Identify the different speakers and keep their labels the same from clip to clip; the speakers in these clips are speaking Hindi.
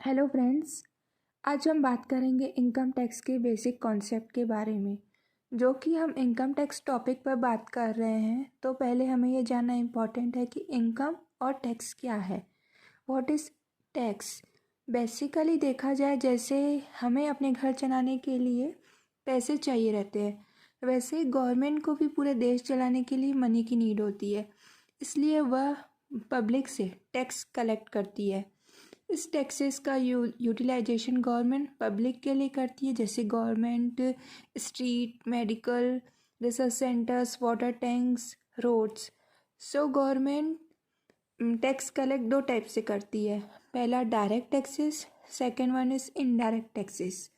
Speaker 1: Hello friends. आज हम बात करेंगे इनकम टैक्स के बेसिक कॉन्सेप्ट के बारे में। जो कि हम इनकम टैक्स टॉपिक पर बात कर रहे हैं तो पहले हमें ये जानना इम्पॉर्टेंट है कि इनकम और टैक्स क्या है। What is tax? बेसिकली देखा जाए, जैसे हमें अपने घर चलाने के लिए पैसे चाहिए रहते हैं, वैसे ही गवर्नमेंट को भी पूरे देश चलाने के लिए मनी की नीड होती है। इसलिए वह पब्लिक से टैक्स कलेक्ट करती है। इस टैक्सेस का यूटिलाइजेशन गवर्नमेंट पब्लिक के लिए करती है, जैसे government street, medical, research centres, water tanks, roads. So government tax collect दो टाइप से करती है। पहला direct taxes, second one is indirect taxes.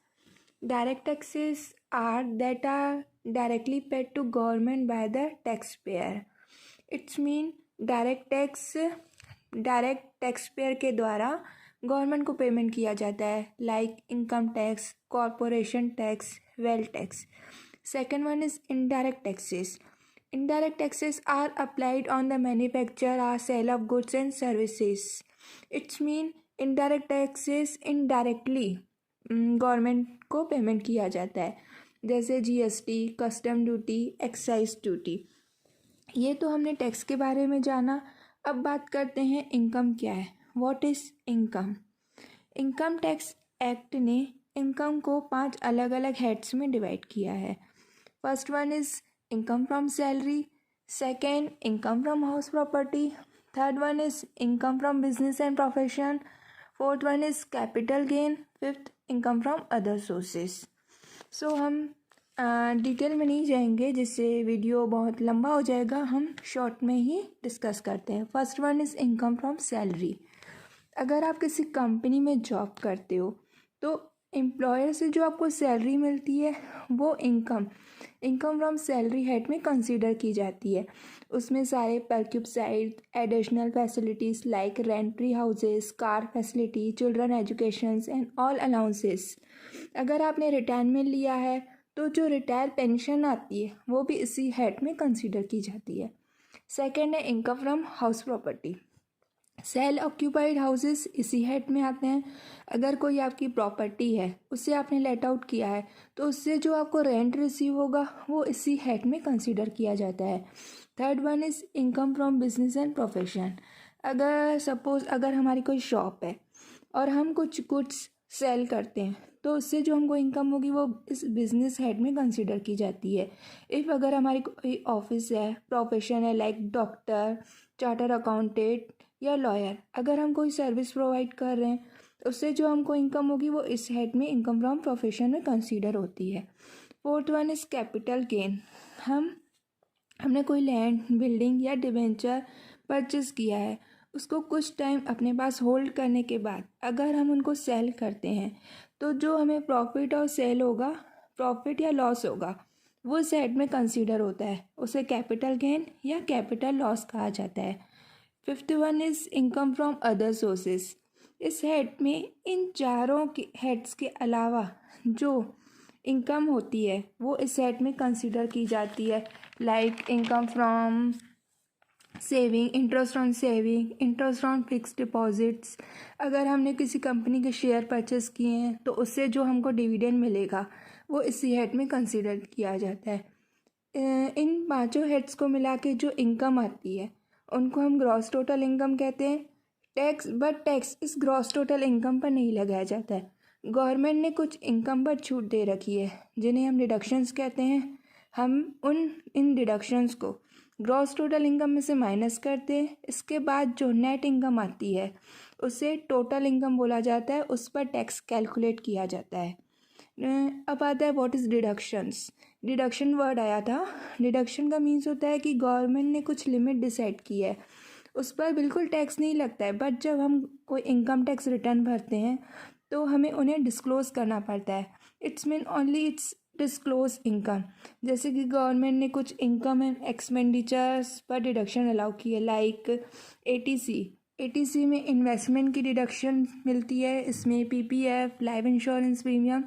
Speaker 1: Direct taxes are that are directly paid to government by the tax payer. It's mean direct tax payer के द्वारा गवर्नमेंट को पेमेंट किया जाता है, like income tax, corporation tax, wealth tax. Second one is indirect taxes. Indirect taxes are applied on the manufacture or sale of goods and services. It's mean indirect taxes indirectly government को पेमेंट किया जाता है, जैसे GST, custom duty, excise duty. ये तो हमने टैक्स के बारे में जाना। अब बात करते हैं इनकम क्या है। What is income? Income tax act ने इनकम को 5 अलग अलग हेड्स में डिवाइड किया है। First one is income from salary, second income from house property, third one is income from business and profession, fourth one is capital gain, fifth income from other sources. So हम डिटेल में नहीं जाएंगे, जिससे वीडियो बहुत लंबा हो जाएगा। हम शॉर्ट में ही डिस्कस करते हैं। First one is income from salary. अगर आप किसी कंपनी में जॉब करते हो तो एम्प्लॉयर से जो आपको सैलरी मिलती है वो इनकम फ्रॉम सैलरी हेड में कंसीडर की जाती है। उसमें सारे perquisite additional facilities like rent free houses, car facility, children educations and all allowances. अगर आपने रिटायरमेंट लिया है तो जो रिटायर पेंशन आती है वो भी इसी हेड में कंसीडर की जाती है। सेकेंड है income from house property. Self occupied houses इसी हेड में आते हैं। अगर कोई आपकी प्रॉपर्टी है, उससे आपने लेट आउट किया है, तो उससे जो आपको रेंट रिसीव होगा वो इसी हेड में कंसीडर किया जाता है। Third one is income from business and profession. अगर हमारी कोई शॉप है और हम कुछ गुड्स सेल करते हैं तो उससे जो हमको इनकम होगी वो इस बिजनेस हेड में कंसीडर की जाती है। अगर हमारी कोई ऑफिस है, प्रोफेशन है लाइक डॉक्टर, चार्टर अकाउंटेंट या लॉयर, अगर हम कोई सर्विस प्रोवाइड कर रहे हैं तो उससे जो हमको इनकम होगी वो इस हेड में इनकम फ्रॉम प्रोफेशन में कंसीडर होती है। Fourth one is capital gain. हमने कोई लैंड, बिल्डिंग या डिवेंचर परचेस किया है, उसको कुछ टाइम अपने पास होल्ड करने के बाद अगर हम उनको सेल करते हैं तो जो हमें प्रॉफिट और सेल होगा, प्रॉफिट या लॉस होगा, वो इस हेड में कंसीडर होता है। उसे कैपिटल गेन या कैपिटल लॉस कहा जाता है। Fifth one is income from other sources. इस हेड में इन चारों के हेड्स के अलावा जो इनकम होती है वो इस हेड में कंसीडर की जाती है, like income from saving, interest on saving, interest on fix deposits. अगर हमने किसी कंपनी के शेयर परचेस किए हैं तो उससे जो हमको डिविडेंड मिलेगा वो इसी हेड में कंसीडर किया जाता है। इन पांचों हेड्स को मिला के जो इनकम आती है उनको हम ग्रॉस टोटल इनकम कहते हैं। टैक्स इस ग्रॉस टोटल इनकम पर नहीं लगाया जाता है। गवर्नमेंट ने कुछ इनकम पर छूट दे रखी है जिन्हें हम डिडक्शंस कहते हैं। हम इन डिडक्शंस को ग्रॉस टोटल इनकम में से माइनस करते हैं। इसके बाद जो नेट इनकम आती है उसे टोटल इनकम बोला जाता है, उस पर टैक्स कैलकुलेट किया जाता है। अब आता है what is deductions. Deduction word आया था। डिडक्शन का मीन्स होता है कि गवर्नमेंट ने कुछ लिमिट डिसाइड की है, उस पर बिल्कुल टैक्स नहीं लगता है, बट जब हम कोई इनकम टैक्स रिटर्न भरते हैं तो हमें उन्हें डिस्क्लोज़ करना पड़ता है। It's mean only it's disclose income. जैसे कि गवर्नमेंट ने कुछ इनकम एंड एक्सपेंडिचर्स पर डिडक्शन अलाउ की है, लाइक एटीसी में इन्वेस्टमेंट की डिडक्शन मिलती है। इसमें पीपीएफ, लाइफ इंश्योरेंस प्रीमियम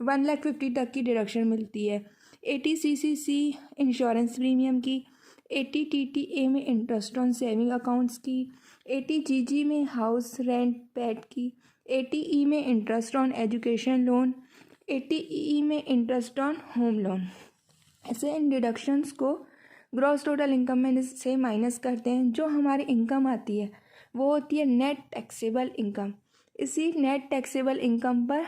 Speaker 1: 1,50,000 तक की डिडक्शन मिलती है। एटीसीसीसी इंश्योरेंस प्रीमियम की, एटीटीटीए में इंटरेस्ट ऑन सेविंग अकाउंट्स की, एटीजीजी में हाउस रेंट पेड की, ATE में interest on education loan, ATE में इंटरेस्ट ऑन होम लोन। ऐसे इन डिडक्शंस को ग्रॉस टोटल इनकम में से माइनस करते हैं। जो हमारी इनकम आती है वो होती है नेट टैक्सेबल इनकम। इसी नेट टैक्सेबल इनकम पर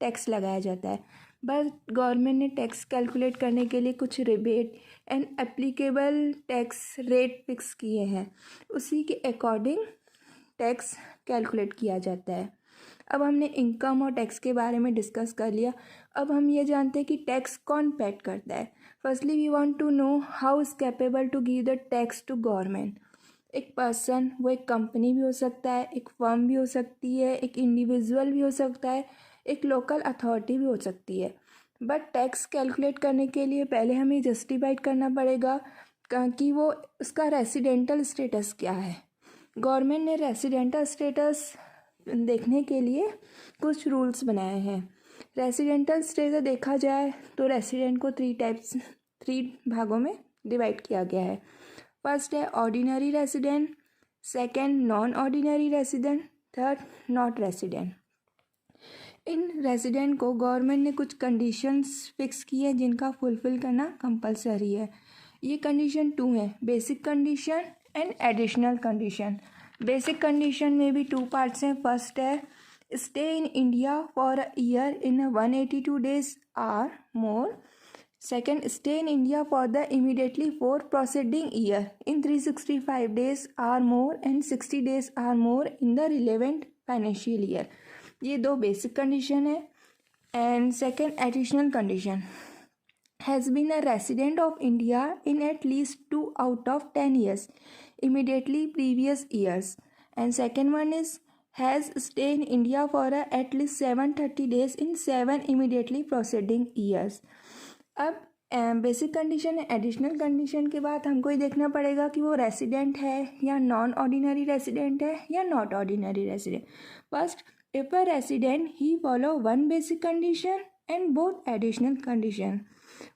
Speaker 1: टैक्स लगाया जाता है। बस गवर्नमेंट ने टैक्स कैलकुलेट करने के लिए कुछ rebate and applicable tax rate fix किए हैं, उसी के अकॉर्डिंग टैक्स कैलकुलेट किया जाता है। अब हमने इनकम और टैक्स के बारे में डिस्कस कर लिया। अब हम ये जानते हैं कि टैक्स कौन पेड करता है। Firstly we want to know how is capable to give the tax to government. एक पर्सन, वो एक कंपनी भी हो सकता है, एक फर्म भी हो सकती है, एक इंडिविजुअल भी हो सकता है, एक लोकल अथॉरिटी भी हो सकती है। बट टैक्स कैलकुलेट करने के लिए पहले हमें जस्टिफाइड करना पड़ेगा कि वो उसका रेसिडेंटल स्टेटस क्या है। गवर्नमेंट ने रेसिडेंटल स्टेटस देखने के लिए कुछ रूल्स बनाए हैं। रेसिडेंटल स्टेटस देखा जाए तो रेसिडेंट को थ्री भागों में डिवाइड किया गया है। फर्स्ट है ordinary resident, second non ordinary resident, third not resident. In resident को गवर्नमेंट ने कुछ कंडीशंस फिक्स की है जिनका फुलफिल करना कंपलसरी है। ये कंडीशन 2 है, basic condition and additional condition. Basic condition में भी 2 पार्ट्स हैं। फर्स्ट है stay in India for a year in 182 days or more. Second, stay in India for the immediately four proceeding year in 365 days or more and 60 days or more in the relevant financial year. ये 2 बेसिक कंडीशन है। And second additional condition has been a resident of India in at least 2 out of 10 years immediately previous years. And second one is has stayed in India for at least 730 days in 7 immediately preceding years. अब बेसिक कंडीशन है। एडिशनल कंडीशन के बाद हमको ये देखना पड़ेगा कि वो रेसिडेंट है या नॉन ऑर्डिनरी रेसिडेंट है या not ordinary resident. First, if a resident he follow 1 basic condition and both additional condition,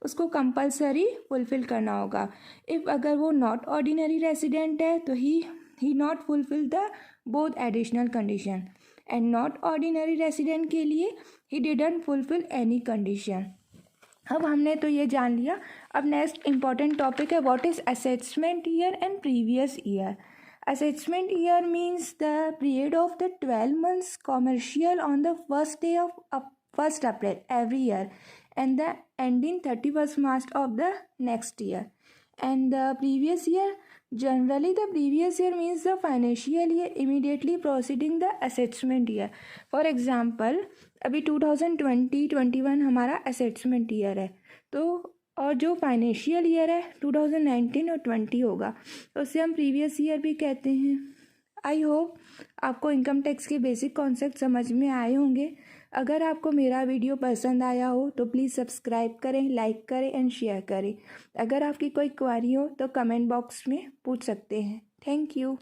Speaker 1: उसको कंपलसरी फुलफिल करना होगा। इफ़ अगर वो नॉट ऑर्डिनरी रेसिडेंट है तो he not fulfil the both additional condition, and not ordinary resident के लिए he didn't fulfil any condition. अब हमने तो ये जान लिया। अब नेक्स्ट इंपॉर्टेंट टॉपिक है what is assessment year and previous year. Assessment year means the period of the 12 months commercial on the first day of 1st April every year and the ending 31st March of the next year. And the previous year, generally the previous year means the financial year immediately preceding the assessment year. For example, अभी 2020-21 हमारा assessment year है, तो और जो फाइनेंशियल ईयर है 2019 और 20 होगा, तो उसे हम प्रीवियस ईयर भी कहते हैं। आई होप आपको इनकम टैक्स के बेसिक कॉन्सेप्ट समझ में आए होंगे। अगर आपको मेरा वीडियो पसंद आया हो तो प्लीज़ सब्सक्राइब करें, लाइक करें एंड शेयर करें। अगर आपकी कोई क्वेरी हो तो कमेंट बॉक्स में पूछ सकते हैं। Thank you.